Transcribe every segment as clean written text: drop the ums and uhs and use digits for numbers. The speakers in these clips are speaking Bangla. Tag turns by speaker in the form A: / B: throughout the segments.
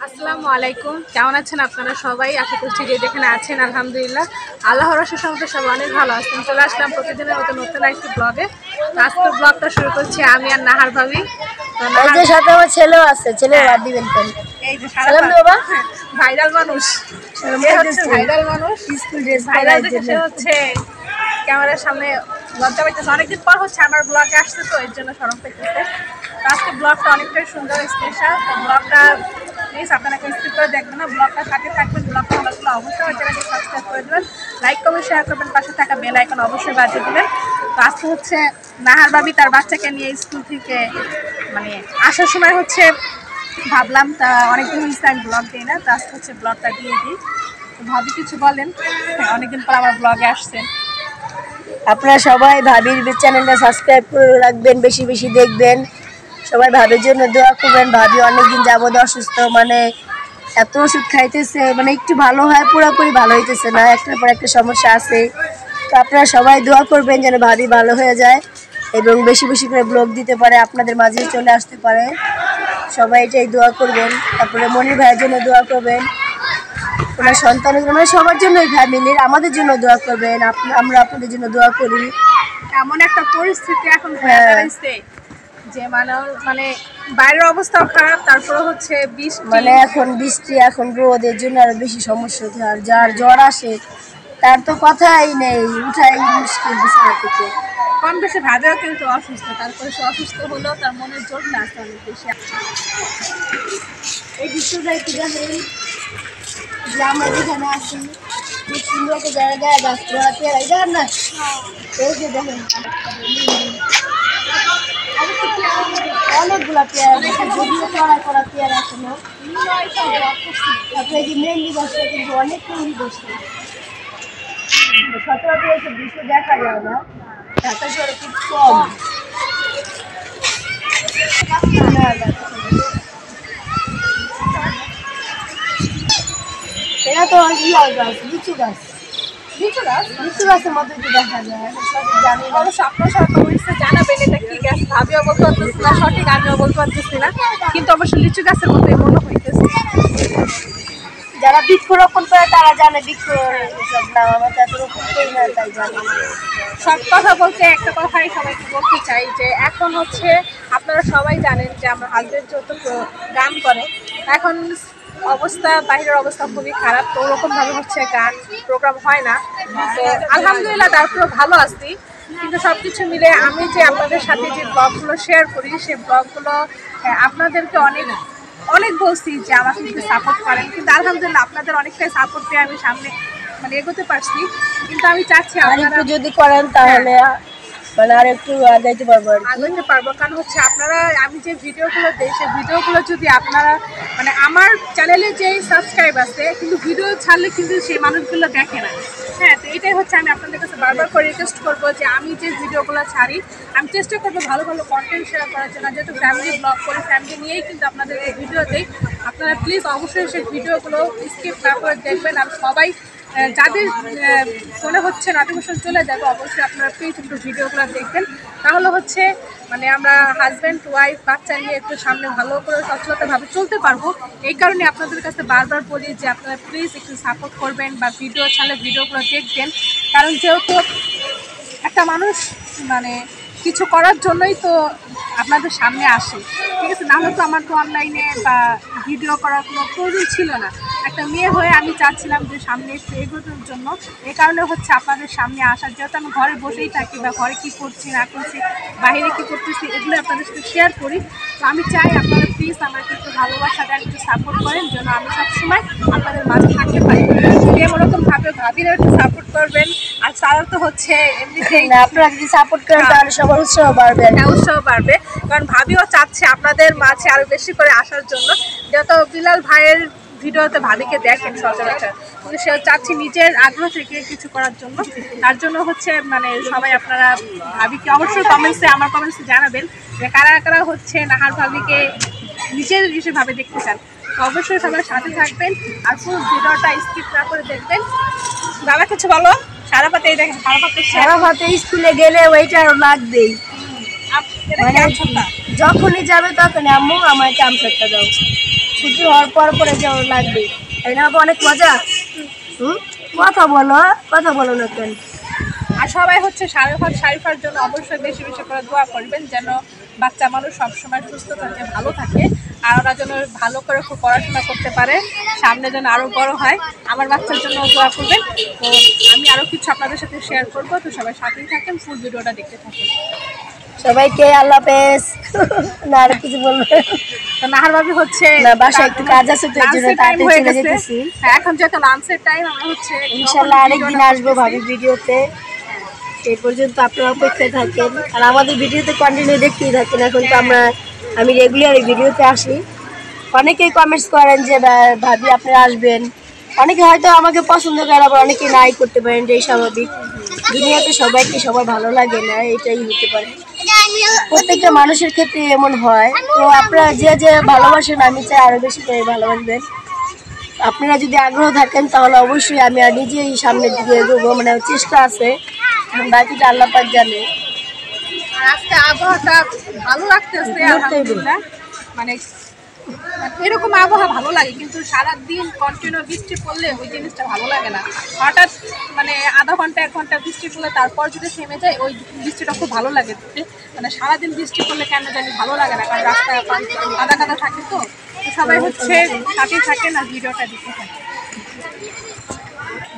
A: আসসালামু আলাইকুম, কেমন আছেন আপনারা সবাই? আশা করছি যে যেখানে আছেন আলহামদুলিল্লাহ আল্লাহর অশেষ রহমতে সবাই অনেক ভালো আছেন। চলে আসলাম প্রতিদিনের মতো নতুন একটি ব্লগে। আজকের ব্লগটা শুরু করছি আমি আর নাহার ভাবি।
B: সাথে আমার ছেলেও আছে, ছেলে বাদ দিবেন কেন?
A: এই যে ভাইরাল মানুষ, ভাইরাল মানুষ
B: স্কুল ড্রেস
A: ভাইরাল দেখে সে হচ্ছে ক্যামেরার সামনে লজ্জা পাইতেছে। অনেকদিন পর হচ্ছে আমার ব্লগে আসছে, তো এর জন্য শরম পেতেছে। আজকে ব্লগটা অনেকটাই সুন্দর স্পেশাল। তো ব্লগটা প্লিজ আপনারা স্কিপ করে দেখবেন না, ব্লগটা সাথে থাকবেন। ব্লগটা ভালো লাগলে অবশ্যই আমার চ্যানেলকে সাবস্ক্রাইব করে দেবেন, লাইক কমেন্ট শেয়ার করবেন, পাশে থাকা বেল আইকন অবশ্যই বাজিয়ে দেবেন। তো আজকে হচ্ছে নাহার ভাবি তার বাচ্চাকে নিয়ে স্কুল থেকে মানে আসার সময় হচ্ছে ভাবলাম তা অনেকদিন হচ্ছে আমি ব্লগ দিই না, তো আজকে হচ্ছে ব্লগটা দিয়ে দিই। তো ভাবি কিছু বলেন, অনেকদিন পর আমার ব্লগে আসছেন।
B: আপনারা সবাই ভাবির চ্যানেলটা সাবস্ক্রাইব করে রাখবেন, বেশি বেশি দেখবেন, সবাই ভাবির জন্য দোয়া করবেন। ভাবি অনেকদিন যাবত অসুস্থ, মানে এত ওষুধ খাইতেছে, মানে একটু ভালো হয় পুরোপুরি ভালো হইতেছে না, একটার পর একটা সমস্যা আছে। তো আপনারা সবাই দোয়া করবেন যেন ভাবি ভালো হয়ে যায় এবং বেশি বেশি করে ব্লগ দিতে পারে, আপনাদের মাঝে চলে আসতে পারে। সবাই এটাই দোয়া করবেন। তারপরে মনির ভাইয়ের জন্য দোয়া করবেন, ওনার সন্তানের জন্য, মানে সবার জন্য, ফ্যামিলির আমাদের জন্য দোয়া করবেন। আমরা আপনাদের জন্য দোয়া করি।
A: এমন একটা পরিস্থিতি এখন হয়ে দাঁড়াইছে যে মানে বাইরের অবস্থাও খারাপ, তারপরে হচ্ছে বৃষ্টি,
B: মানে এখন বৃষ্টি, এখন রোদের জন্য আরো বেশি সমস্যা হচ্ছে। আর যার জ্বর আসে তার তো কথাই নেই, উঠাই মুশকিল বিছানা থেকে।
A: কম বেশি ভাবেও কিন্তু অসুস্থ, তারপরে সে অসুস্থ হলেও তার মনের জোরটা আছে অনেক বেশি।
B: এই বিশ্বজায়গা দেখেন যে আমরা যেখানে আছি, খুব সুন্দর একটা জায়গায় গাছপালা পেয়ারা দেখেন না, এই যে দেখেন অনেকগুলা পেয়ারা, যদিও কড়া করা পেয়ারা এখনো। তারপরে এই যে মেহেন্দি গাছটা কিন্তু অনেক তৈরি করছে, সচরাচর এসব দৃশ্য দেখা যায় না, ঢাকা শহরে খুব কম। এটা তো ইয়ার গাছ, লিচু গাছ, লিচু গাছের মধ্যে দেখা যায়। সঠিক জানি না,
A: অবশ্য আপনার সাথে হয়েছে জানাবেন এটা কি গাছ। ভাবিও বলতে পারতেছি না সঠিক, আমিও বলতে পারতেছি না, কিন্তু অবশ্য লিচু গাছের মতোই মনে হইতেছে।
B: যারা বৃক্ষরোপণ করে তারা জানে বৃক্ষ সব নাম, আমরা তো এতরকম করি না, তাই জানি।
A: সব কথা বলতে একটা কথাই সবাইকে বলতে চাই যে এখন হচ্ছে আপনারা সবাই জানেন যে আমার হাজবেন্ড যেহেতু গান করে, এখন অবস্থা বাইরের অবস্থা খুবই খারাপ, তো ওরকমভাবে হচ্ছে গান প্রোগ্রাম হয় না। তো আলহামদুলিল্লাহ তারপরে ভালো আছি, কিন্তু সব কিছু মিলে আমি যে আপনাদের সাথে যে ব্লগগুলো শেয়ার করি সেই ব্লগগুলো আপনাদেরকে অনেক অনেক বলছি যে আমাকে একটু সাপোর্ট করেন, কিন্তু আলহামদুলিল্লাহ আপনাদের অনেকটাই সাপোর্ট পেয়ে আমি সামনে মানে এগোতে পারছি। কিন্তু আমি চাচ্ছি আপনারা
B: যদি করেন তাহলে মানে আর একটু আগাইতে পারবো,
A: আগাইতে পারবো। কারণ হচ্ছে আপনারা আমি যে ভিডিওগুলো দিই সেই ভিডিওগুলো যদি আপনারা মানে আমার চ্যানেলে যেই সাবস্ক্রাইব আছে কিন্তু ভিডিও ছাড়লে কিন্তু সেই মানুষগুলো দেখে না। হ্যাঁ, তো এটাই হচ্ছে আমি আপনাদের কাছে বারবার করে রিকোয়েস্ট করবো যে আমি যে ভিডিওগুলো ছাড়ি আমি চেষ্টা করবো ভালো ভালো কন্টেন্ট শেয়ার করার জন্য। যেহেতু ফ্যামিলি ব্লগ করি, ফ্যামিলি নিয়েই কিন্তু আপনাদের ভিডিও দিই। আপনারা প্লিজ অবশ্যই সেই ভিডিওগুলো স্কিপ না করে দেখবেন। আর সবাই যাদের মনে হচ্ছে নোটিফিকেশন চলে যাবে অবশ্যই আপনারা প্লিজ একটু ভিডিওগুলো দেখবেন, তাহলে হচ্ছে মানে আমরা হাজব্যান্ড ওয়াইফ বাচ্চা নিয়ে একটু সামনে ভালো করে সচ্ছলতাভাবে চলতে পারবো। এই কারণে আপনাদের কাছে বারবার বলি যে আপনারা প্লিজ একটু সাপোর্ট করবেন বা ভিডিও ছাড়লে ভিডিওগুলো দেখবেন। কারণ যেহেতু একটা মানুষ মানে কিছু করার জন্যই তো আপনাদের সামনে আসে, ঠিক আছে? নাহলে তো আমার তো অনলাইনে বা ভিডিও করার কোনো প্রয়োজন ছিল না। একটা মেয়ে হয়ে আমি চাচ্ছিলাম যে সামনে একটু এগোনোর জন্য, এই কারণে হচ্ছে আপনাদের সামনে আসা। যেহেতু আমি ঘরে বসেই থাকি বা ঘরে কী করছি না করছি, বাইরে কী করতেছি, এগুলো আপনাদের সাথে শেয়ার করি। তো আমি চাই আপনারা প্লিজ আমাকে একটু ভালোবাসাটা একটু সাপোর্ট করেন, যেন আমি সবসময় আপনাদের মাঝে থাকতে পারি। সেম ওরকমভাবে ভাবিরা একটু সাপোর্ট করবেন। আর তারা তো হচ্ছে এমনিতেই
B: আপনারা যদি সাপোর্ট করেন তাহলে সবার উৎসাহ বাড়বে,
A: উৎসাহ বাড়বে। কারণ ভাবিও চাচ্ছে আপনাদের মাঝে আরো বেশি করে আসার জন্য। যত বিলাল ভাইয়ের ভিডিওতে ভাবিকে দেখেন সচরাচর, কিন্তু সে চাচ্ছি নিজের আগ্রহ থেকে কিছু করার জন্য। তার জন্য হচ্ছে মানে সবাই আপনারা ভাবিকে অবশ্যই কমেন্টসে আমার কমেন্টসে জানাবেন যে কারা কারা হচ্ছে নাহার ভাবিকে নিজের হিসেবে দেখতে চান। অবশ্যই সবাই সাথে থাকবেন আর পুরো ভিডিওটা স্কিপ না করে দেখবেন। বাবা কিছু বলো? সারা পাতে এই দেখেন, সারা পাতে
B: স্কুলে গেলে ওইটা লাগবেই। মানে যখনই যাবে তখনই আম্মু আমাকে আম সত্তা দাও, ছুটি হওয়ার পরে যাও লাগবে, তাই না? অনেক মজা। কথা বলো না কেন?
A: আর সবাই হচ্ছে শারিফার জন্য অবশ্যই বেশি বেশি করে দোয়া করবেন, যেন বাচ্চা মানুষ সবসময় সুস্থ থাকে, ভালো থাকে, আর ওরা যেন ভালো করে খুব পড়াশোনা করতে পারে, সামনে যেন আরও বড় হয়। আমার বাচ্চার জন্য দোয়া করবেন। তো আমি আরও কিছু আপনাদের সাথে শেয়ার করবো, তো সবাই সাথেই থাকেন, ফুল ভিডিওটা দেখতে থাকেন।
B: সবাইকে আল্লাহ হাফেজ। না আর কিছু বলবে?
A: তো নাহার ভাবি হচ্ছে
B: না, বাসায় একটু কাজ আছে, তো এর জন্য তাড়াতাড়ি চলে যেতেছি।
A: এখন যেহেতু লাঞ্চের টাইম, আমরা হচ্ছে
B: ইনশাআল্লাহ আরেকদিন আসবো ভাবির ভিডিওতে। সেই পর্যন্ত আপনারা অপেক্ষায় থাকেন, আর আমাদের ভিডিওতে কন্টিনিউ দেখতেই থাকেন। এখন তো আমি রেগুলার এই ভিডিওতে আসি। অনেকেই কমেন্টস করেন যে ভাবি আপনারা আসবেন, অনেকে হয়তো আমাকে পছন্দ করে, আবার অনেকে নাই করতে পারেন, যে স্বাভাবিক। দুনিয়াতে সবাইকে সবার ভালো লাগে না, এটাই হতে পারে, প্রত্যেকটা মানুষের ক্ষেত্রে এমন হয়। তো আপনারা যে ভালোবাসেন, আমি চাই আরও বেশি করে ভালোবাসবেন। আপনারা যদি আগ্রহ থাকেন তাহলে অবশ্যই আমি আর নিজেই সামনের দিকে এগোবো, মানে চেষ্টা আছে, বাকিটা আল্লাহ পাক জানে।
A: আজকে আবহাওয়াটা ভালো লাগতেছে আলহামদুলিল্লাহ। মানে এরকম আবহাওয়া ভালো লাগে, কিন্তু সারাদিন কন্টিনিউ বৃষ্টি পড়লে ওই জিনিসটা ভালো লাগে না। হঠাৎ মানে আধা ঘন্টা 1 ঘন্টা বৃষ্টি পড়লে তারপর যদি থেমে যায়, ওই বৃষ্টিটা খুব ভালো লাগে দেখতে। মানে সারাদিন বৃষ্টি পড়লে কেন জানি ভালো লাগে না, কারণ রাস্তায় কাদা কাদা থাকে। তো সবাই হচ্ছে সাথে থাকে না, ভিডিওটা দিতে থাকে।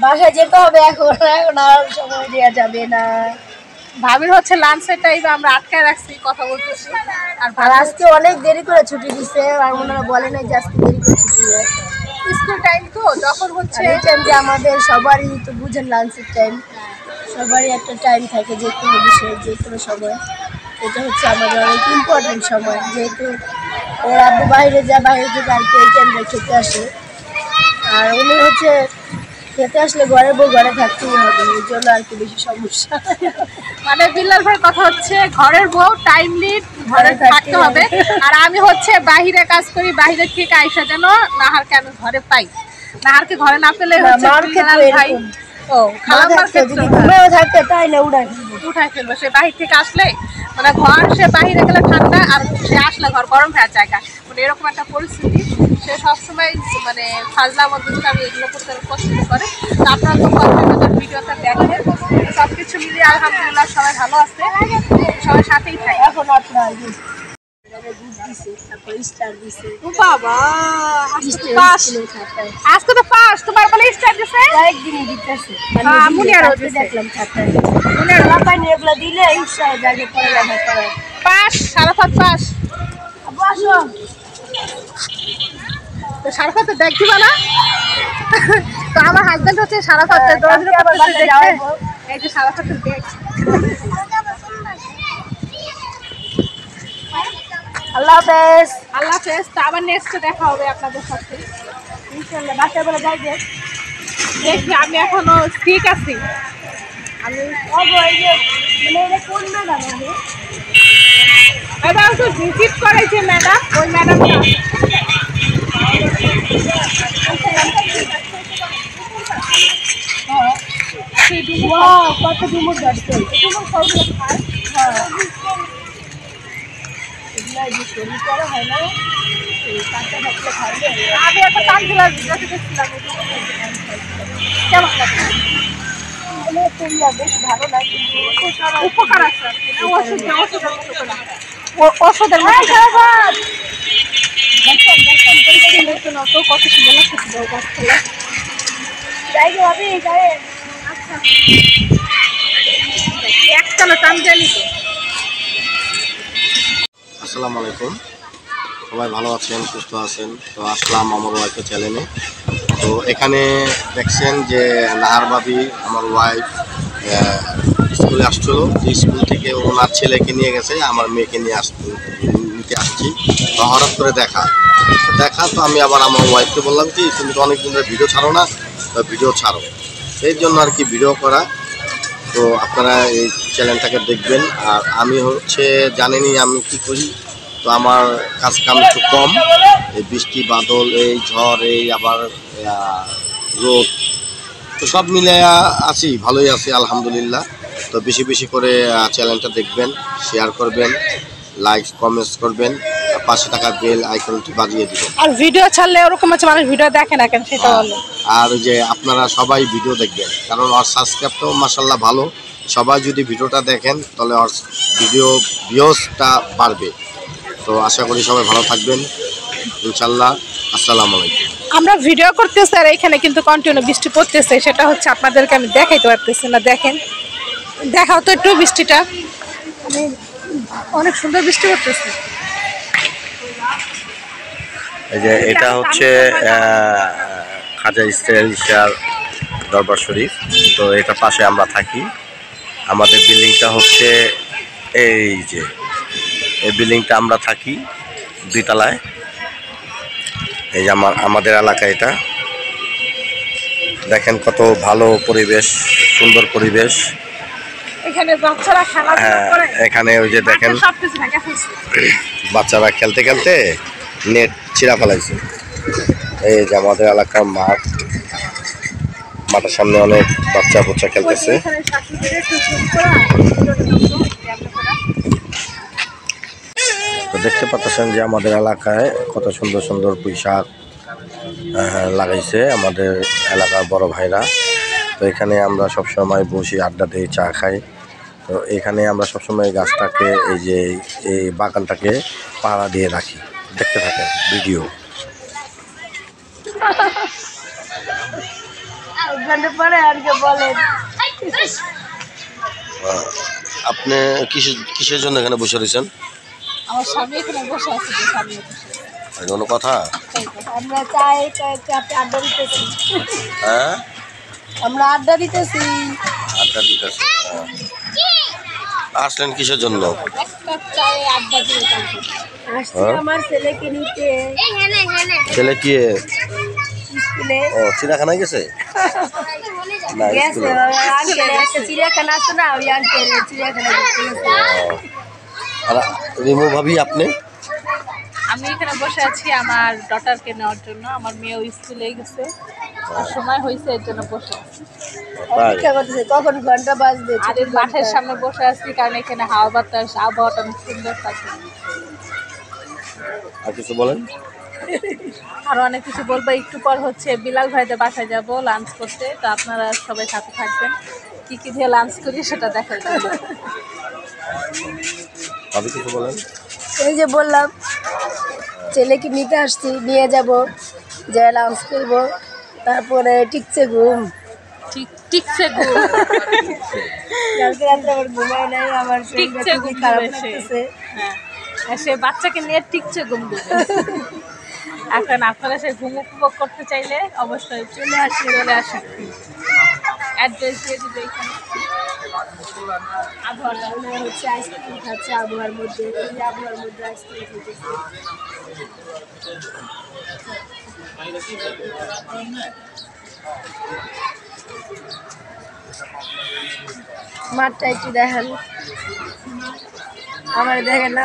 B: বাসায় যেতে হবে এখন আর সময় দেওয়া যাবে না।
A: ভাবির হচ্ছে লাঞ্চের টাইমে আমরা আটকায় রাখছি, কথা বলতেছি।
B: আর আজকে অনেক দেরি করে ছুটি দিচ্ছে, আর ওনারা বলে নাই যে আজকে দেরি করে ছুটি হয়।
A: স্কুল টাইম তো যখন হচ্ছে
B: এই টাইম যে আমাদের সবারই তো বুঝেন, লাঞ্চের টাইম সবারই একটা টাইম থাকে, যে কোনো বিষয়ে যে কোনো সময়। এটা হচ্ছে আমাদের অনেক ইম্পর্টেন্ট সময়, যেহেতু ওর আব্বু বাইরে যায়, বাইরে থেকে আর কি এই টাইমটা খেতে আসে। আর উনি হচ্ছে খেতে আসলে ঘরের বউ ঘরে থাকতেই হবে, এই জন্য আর কি বেশি সমস্যা।
A: মানে বিল্লাল ভাইয়ের কথা হচ্ছে ঘরের বউ টাইমলি ঘরে থাকতে হবে। আর আমি হচ্ছে বাহিরে কাজ করি, বাইরে থেকে আইসা যেন নাহারকে আমি ঘরে পাই। নাহারকে ঘরে না পেলে হচ্ছে বিল্লাল ভাই খালাম্মার ক্ষেত্রে
B: ঘুমেও থাকে, তাই না
A: উঠাই ফেলবো। সে বাহির থেকে আসলে মানে ঘর, সে বাহিরে গেলে ঠান্ডা, আর সে আসলে ঘর গরম হয়ে জায়গা, মানে এরকম একটা পরিস্থিতি। সে সবসময় মানে ফাজলা মধ্যে আমি এগুলো করতে পছন্দ করে। তো আপনারা তো ভিডিওটা দেখেন, সব কিছু মিলিয়ে আলহামদুলিল্লাহ সবাই ভালো আছে, সবাই সাথেই থাকে।
B: এখন আপনার
A: বাবা আজকে তো ফার্স্ট, তোমার বলে স্টার দিছে
B: একদিনই দিতেছে।
A: মুনিয়ার
B: দেখলাম মুনিয়ার বাবা নিয়ে এগুলো দিলে ইচ্ছা জায়গায় পড়ে লেখা করে
A: পাস, সারাফাত পাস।
B: বসো,
A: তো সারাফাতে দেখ দিবা না? তো আমার হাজবেন্ড হচ্ছে সারাফাতে দৌড়াদৌড়ি করতেছে দেখতে। এই যে সারাফাতে দেখ।
B: আল্লাহ হাফেজ।
A: আল্লাহ হাফেজ। তো আবার নেক্সটে দেখা হবে আপনাদের সাথে
B: ইনশাআল্লাহ। বাসায় বলে যাই যে
A: দেখি, আমি এখনো ঠিক আছি। আমি
B: মানে কোন ম্যাডাম হবে?
A: ম্যাডাম তো ভিজিট করেছে ম্যাডাম, ওই ম্যাডামটা
B: কত ডুমুর যাচ্ছে, ডুমুর সবগুলো খায়। এগুলা যে শরীর করা হয় না, কাঁচা থাকলে খাইলে।
A: আমি একটা তানজিলার ভিডিওতে দেখছিলাম, কেমন লাগছে?
B: তোমরা বেশ ভালো লাগে, কিন্তু
A: উপকার আছে আর কি, ওষুধের মতো করে। ওষুধের মতো কত সুন্দর লাগছে গাছগুলো।
B: যাই হবে যাই।
A: আচ্ছা, একটানা তানজানি।
C: আসসালামু আলাইকুম, সবাই ভালো আছেন, সুস্থ আছেন? তো আসলাম আমার ওয়াইফের চ্যানেলে। তো এখানে দেখছেন যে নাহার ভাবি আমার ওয়াইফ স্কুলে আসছিল, যে স্কুল থেকে ওনার ছেলেকে নিয়ে গেছে, আমার মেয়েকে নিতে আসছি। তো হঠাৎ করে দেখা তো আমি আবার আমার ওয়াইফকে বললাম কি, তুমি তো অনেক দিন ধরে ভিডিও ছাড়ো না, তো ভিডিও ছাড়ো, সেই জন্য আর কি ভিডিও করা। তো আপনারা এই চ্যানেলটাকে দেখবেন। আর আমি হচ্ছে জানেনই আমি কি করি, তো আমার কাজ কাম একটু কম, এই বৃষ্টি বাদল, এই ঝড়, এই আবার রোদ, তো সব মিলে আছি, ভালোই আছি আলহামদুলিল্লাহ। তো বেশি বেশি করে চ্যানেলটা দেখবেন, শেয়ার করবেন, লাইক কমেন্টস করবেন, পাশে থাকা বেল আইকনটি বাজিয়ে দিবেন।
A: আর ভিডিও ছাড়লে ওরকম আছে মানুষ ভিডিও দেখে না কেন সেটা বলো।
C: আর যে আপনারা সবাই ভিডিও দেখবেন, কারণ ওর সাবস্ক্রাইব তো মাশাআল্লাহ ভালো, সবাই যদি ভিডিওটা দেখেন তাহলে ওর ভিডিও ভিউজটা বাড়বে। তো আশা করি সবাই ভালো থাকবেন ইনশাআল্লাহ। আসসালামু আলাইকুম। আমরা
A: ভিডিও করতেছি আর এখানে কিন্তু কন্টিনিউ বৃষ্টি পড়তেছে, সেটা হচ্ছে আপনাদেরকে আমি দেখাইতে পারতেছি না। দেখেন, দেখাও তো একটু বৃষ্টিটা, আমি অনেক সুন্দর বৃষ্টি পড়তেছে।
C: এই যে এটা হচ্ছে খাজা ইস্তেশার দরবার শরীফ। তো এটা পাশে আমরা থাকি। আমাদের বিল্ডিংটা হচ্ছে এই যে এই বিল্ডিংটা আমরা থাকি 2 তলায়। এই যে আমাদের এলাকা, এটা দেখেন কত ভালো পরিবেশ, সুন্দর পরিবেশ।
A: এখানে বাচ্চারা খেলাধুলা করে,
C: এখানে ওই যে দেখেন বাচ্চারা খেলতে খেলতে নেট ছিঁড়া ফেলাইছে। এই যে আমাদের এলাকার মাঠ, মাঠের সামনে অনেক বাচ্চা খেলতেছে। তো দেখতে পাচ্ছেন যে আমাদের এলাকায় কত সুন্দর সুন্দর পুঁইশাক লাগাইছে আমাদের এলাকার বড় ভাইরা। তো এখানে আমরা সবসময় বসি, আড্ডা দিই, চা খাই। তো এখানে আমরা সবসময় গাছটাকে, এই যে এই বাগানটাকে পাহারা দিয়ে রাখি। দেখতে থাকেন ভিডিও। আপনি কিসের জন্য এখানে বসে রয়েছেন?
A: আমার স্বামী এখানে বসে আছে।
C: কোনো কথা?
B: আমরা আড্ডা দিতেছি।
C: হ্যাঁ,
B: আমরা আড্ডা দিতেছি।
C: আড্ডা দিতেছি। আসলেন কিসের জন্য?
B: আমার ছেলেকে নিতে।
C: ছেলে কি
B: স্কুলে
C: চিড়িয়াখানায় গেছে? না,
B: চিড়িয়াখানা আছে না, ওই আঙ্কেল চিড়িয়াখানা।
C: আর রিমু ভাবি আপনি?
A: আমি এখানে বসে আছি আমার ডটারকে নেওয়ার জন্য। আমার মেয়েও স্কুলে গেছে, সময় হয়েছে, এর জন্য বসে আছি।
B: কখন ঘন্টা বাজবে?
A: আর মাঠের সামনে বসে আছি কারণ এখানে হাওয়া বাতাস, আবহাওয়াটা অনেক সুন্দর থাকে।
C: আর কিছু বলেন?
A: আরো অনেক কিছু বলবো। একটু পর হচ্ছে বিলাল ভাইদের বাসায় যাব লাঞ্চ করতে। তো আপনারা সবাই সাথে থাকবেন, কি কি দিয়ে লাঞ্চ করি সেটা দেখা যাবে।
C: আপনি কিছু বলেন?
B: এই যে বললাম ছেলেকে নিতে আসছি, নিয়ে যাব, যা লাঞ্চ করবো, তারপরে টিকছে ঘুম।
A: টিকছে ঘুম।
B: কালকে রাত্রে আবার ঘুমাই নাই, আমার
A: টিকছে ঘুম
B: খারাপ লাগতেছে।
A: হ্যাঁ, সে বাচ্চাকে নিয়ে টিকছে ঘুম দেবে। এখন আপনারা সে ঘুম উপভোগ করতে চাইলে অবশ্যই চলে আসুন। অ্যাড্রেস দিয়ে দিবে এখানে।
B: আবহাওয়াটা হচ্ছে আইসক্রিম খাচ্ছে, আবহাওয়ার মধ্যে আইসক্রিম খেতেছে। মাঠটা একটু দেখান, আমার দেখেন না,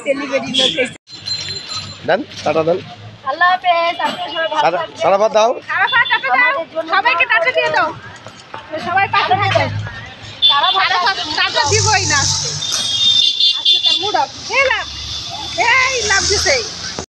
B: সেলিব্রিটি লোক।
C: দেন টাটা দেন।
B: আল্লাহ হাফেজ। আপনারা সবাই ভালো থাকবেন।
C: সারাবাদ দাও।
A: সবাইকে টাটা দিয়ে দাও। সবাই টাটা দিয়ে দাও। টাটা দিবই না আজকে তার মুড অফ। এই লাভ দিছে।